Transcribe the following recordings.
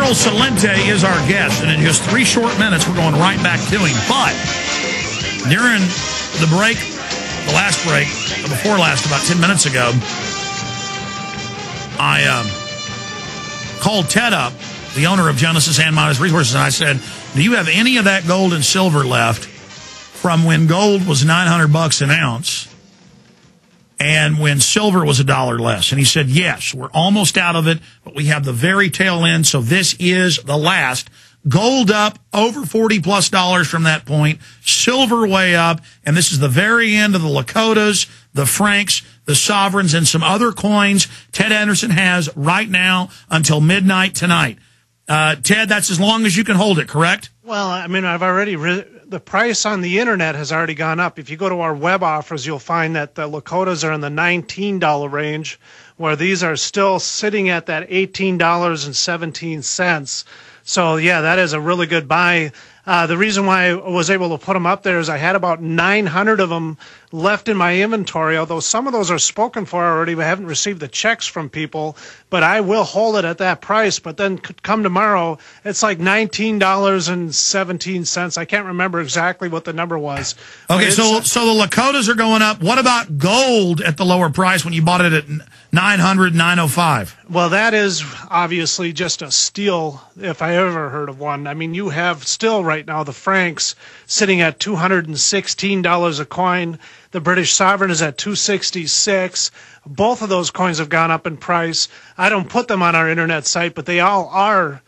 Gerald Celente is our guest, and in just 3 short minutes, we're going right back to him. But during the break, the last break, or before last, about 10 minutes ago, I called Ted up, the owner of Genesis and Midas Resources, and I said, do you have any of that gold and silver left from when gold was $900 an ounce and when silver was $1 less? And he said, yes, we're almost out of it, but we have the very tail end, so this is the last. Gold up over $40+ from that point, silver way up, and this is the very end of the Lakotas, the Francs, the Sovereigns, and some other coins Ted Anderson has right now until midnight tonight. Ted, that's as long as you can hold it, correct? Well, I mean, the price on the internet has already gone up. If you go to our web offers, you'll find that the Lakotas are in the $19 range, where these are still sitting at that $18.17. So, yeah, that is a really good buy. The reason why I was able to put them up there is I had about 900 of them left in my inventory, although some of those are spoken for already. I haven't received the checks from people, but I will hold it at that price. But then come tomorrow, it's like $19.17. I can't remember exactly what the number was. Okay, so the Lakotas are going up. What about gold at the lower price when you bought it at $900, $905? Well, that is obviously just a steal if I ever heard of one. I mean, you have still right now the Francs sitting at $216 a coin. The British Sovereign is at $266. Both of those coins have gone up in price. I don't put them on our internet site, but they all are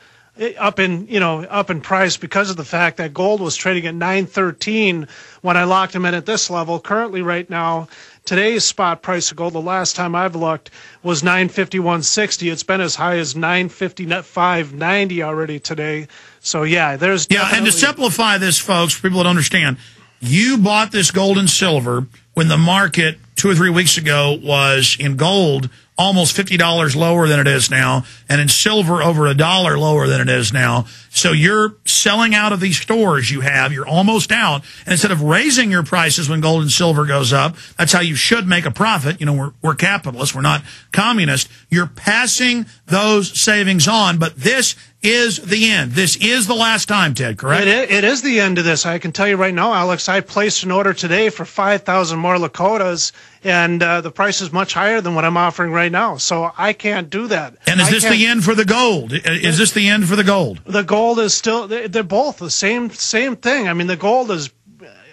up in price because of the fact that gold was trading at $913 when I locked them in at this level. Currently, right now, today's spot price of gold, the last time I've looked, was $951.60. It's been as high as $955.90 already today. So, yeah, there's definitely... and to simplify this, folks, for people that understand, you bought this gold and silver when the market 2 or 3 weeks ago was in gold almost $50 lower than it is now, and in silver over $1 lower than it is now. So you're selling out of these stores you have. You're almost out. And instead of raising your prices when gold and silver goes up, that's how you should make a profit. You know, we're capitalists. We're not communists. You're passing those savings on, but this is the end. This is the last time, Ted, correct? It is the end of this. I can tell you right now, Alex, I placed an order today for 5,000 more Lakotas, and the price is much higher than what I'm offering right now. So I can't do that. And is this the end for the gold? Is this the end for the gold? The gold is still, they're both the same thing. I mean, the gold is,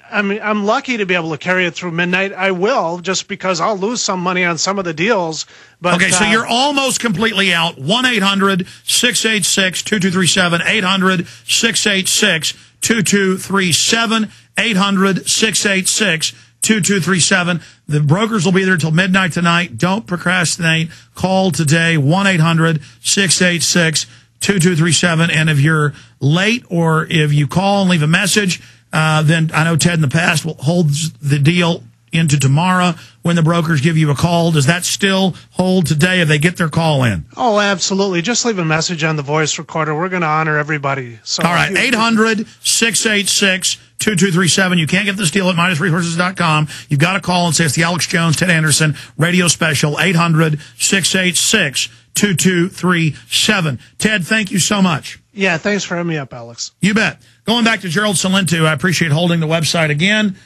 I mean, I'm lucky to be able to carry it through midnight. I will, just because I'll lose some money on some of the deals. But, okay, so you're almost completely out. 1-800-686-2237, 800-686-2237, 800-686-2237. The brokers will be there till midnight tonight. Don't procrastinate. Call today, 1-800-686-2237. And if you're late or if you call and leave a message, then I know Ted in the past will hold the deal into tomorrow when the brokers give you a call. Does that still hold today if they get their call in? Oh, absolutely. Just leave a message on the voice recorder. We're going to honor everybody. So all right, 800-686-2237. You can't get this deal at MidasResources.com. You've got to call and say it's the Alex Jones, Ted Anderson radio special, 800-686-2237. Ted, thank you so much. Yeah, thanks for having me up, Alex. You bet. Going back to Gerald Celente, I appreciate holding the website again.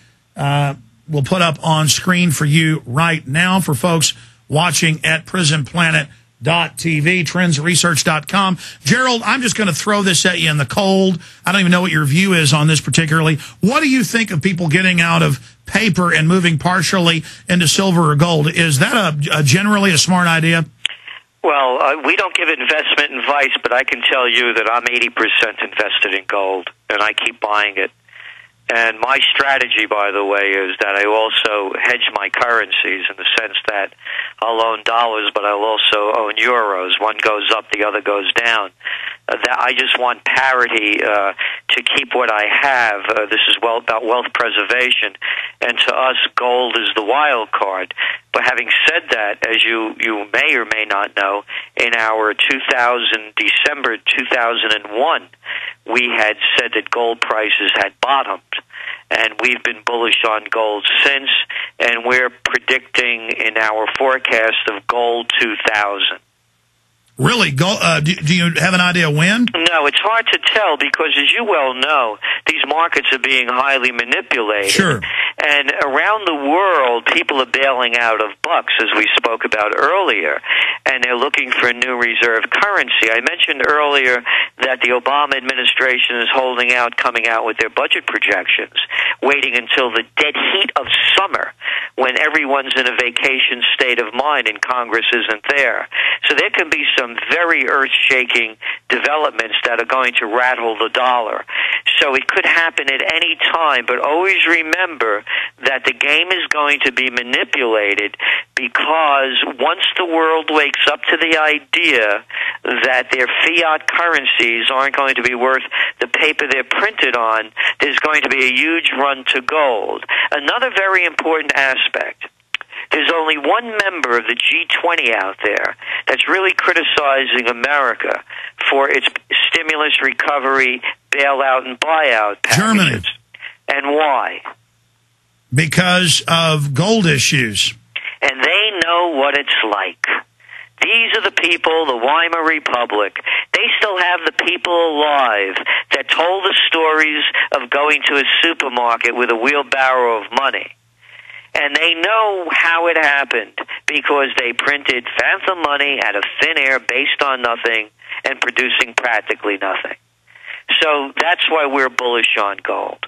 We'll put up on screen for you right now for folks watching at prisonplanet.tv, trendsresearch.com. Gerald, I'm just going to throw this at you in the cold. I don't even know what your view is on this particularly. What do you think of people getting out of paper and moving partially into silver or gold? Is that generally a smart idea? Well, we don't give investment advice, but I can tell you that I'm 80% invested in gold, and I keep buying it. And my strategy, by the way, is that I also hedge my currencies in the sense that I'll own dollars, but I'll also own euros. One goes up, the other goes down. I just want parity to keep what I have. This is about wealth preservation, and to us, gold is the wild card. But having said that, as you may or may not know, in our December 2001, we had said that gold prices had bottomed, and we've been bullish on gold since, and we're predicting in our forecast of gold 2000. Really? Do you have an idea when? No, it's hard to tell because, as you well know, these markets are being highly manipulated. Sure. And around the world, people are bailing out of bucks, as we spoke about earlier, and they're looking for a new reserve currency. I mentioned earlier that the Obama administration is holding out, coming out with their budget projections, waiting until the dead heat of summer when everyone's in a vacation state of mind and Congress isn't there. So there can be some very earth-shaking developments that are going to rattle the dollar. So it could happen at any time, but always remember that the game is going to be manipulated because once the world wakes up to the idea that their fiat currencies aren't going to be worth the paper they're printed on, there's going to be a huge run to gold. Another very important aspect. There's only one member of the G20 out there that's really criticizing America for its stimulus, recovery, bailout, and buyout packages. Germany. And why? Because of gold issues. And they know what it's like. These are the people, the Weimar Republic. They still have the people alive that told the stories of going to a supermarket with a wheelbarrow of money. And they know how it happened because they printed phantom money out of thin air based on nothing and producing practically nothing. So that's why we're bullish on gold.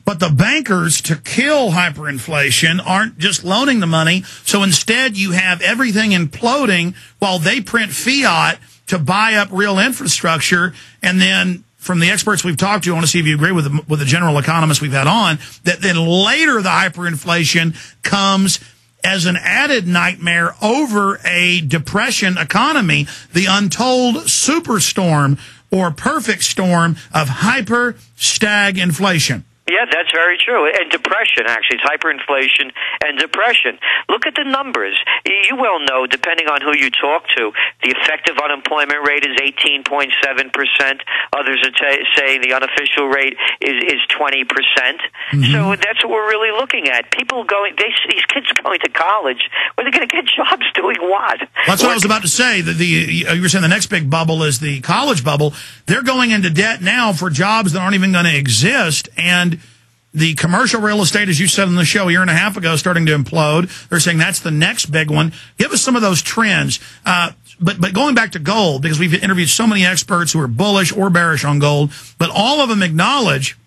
But the bankers, to kill hyperinflation, aren't just loaning the money. So instead, you have everything imploding while they print fiat to buy up real infrastructure. And then, from the experts we've talked to, I want to see if you agree with the general economists we've had on, that then later the hyperinflation comes as an added nightmare over a depression economy, the untold superstorm or perfect storm of hyper-stagflation. Yeah, that's very true. And depression, actually. It's hyperinflation and depression. Look at the numbers. You well know, depending on who you talk to, the effective unemployment rate is 18.7%. Others are saying the unofficial rate is 20%. Mm-hmm. So that's what we're really looking at. People going, these kids going to college, well, they're going to get jobs doing what? That's what I was about to say. You were saying the next big bubble is the college bubble. They're going into debt now for jobs that aren't even going to exist, and the commercial real estate, as you said on the show a year and a half ago, starting to implode. They're saying that's the next big one. Give us some of those trends. But going back to gold, because we've interviewed so many experts who are bullish or bearish on gold, but all of them acknowledge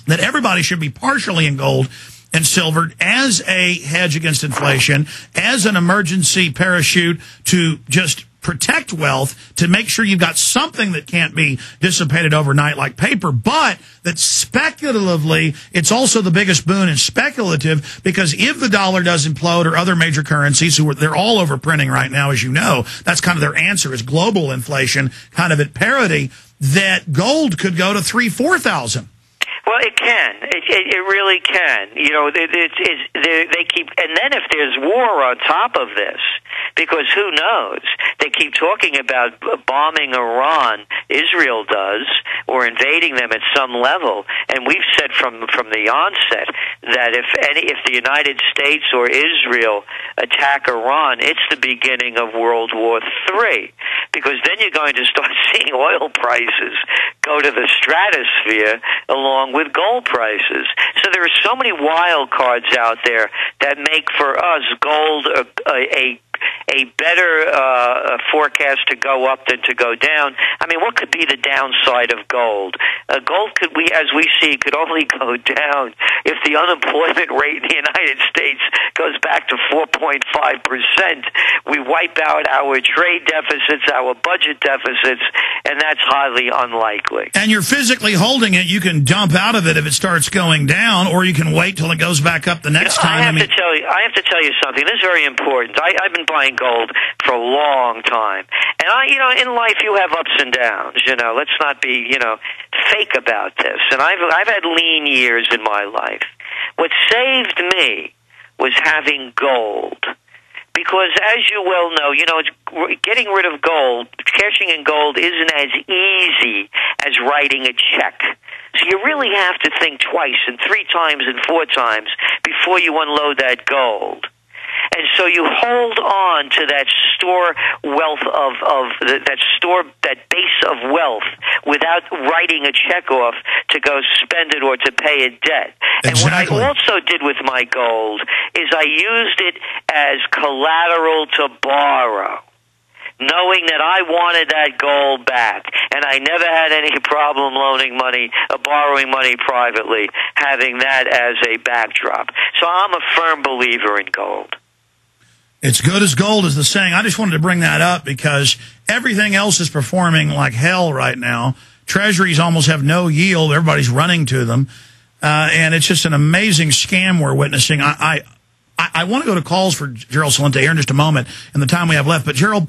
that everybody should be partially in gold and silver as a hedge against inflation, as an emergency parachute to just protect wealth, to make sure you've got something that can't be dissipated overnight like paper, but that speculatively, it's also the biggest boon in speculative, because if the dollar does implode or other major currencies, they're all over printing right now, as you know, that's kind of their answer, is global inflation, kind of at parity, that gold could go to 3,000-4,000. Well, it can. It really can. You know, they keep, and then if there's war on top of this, because who knows? They keep talking about bombing Iran. Israel does, or invading them at some level. And we've said from the onset that if the United States or Israel attack Iran, it's the beginning of World War III, because then you're going to start seeing oil prices go to the stratosphere along with gold prices. So there are so many wild cards out there that make for us gold a better forecast to go up than to go down. I mean, what could be the downside of gold? Gold as we see, could only go down if the unemployment rate in the United States goes back to 4.5%. We wipe out our trade deficits, our budget deficits, and that's highly unlikely. And you're physically holding it. You can dump out of it if it starts going down, or you can wait till it goes back up the next time. I have to tell you something. This is very important. I've been buying gold for a long time. And in life you have ups and downs, let's not be, fake about this. And I've had lean years in my life. What saved me was having gold. Because as you well know, getting rid of gold, cashing in gold isn't as easy as writing a check. So you really have to think twice and 3 times and 4 times before you unload that gold. And so you hold on to that store wealth that base of wealth without writing a check off to go spend it or to pay a debt. Exactly. And what I also did with my gold is I used it as collateral to borrow, knowing that I wanted that gold back, and I never had any problem borrowing money privately, having that as a backdrop. So I'm a firm believer in gold. It's good as gold is the saying. I just wanted to bring that up because everything else is performing like hell right now. Treasuries almost have no yield. Everybody's running to them. And it's just an amazing scam we're witnessing. I want to go to calls for Gerald Celente here in just a moment in the time we have left. But, Gerald,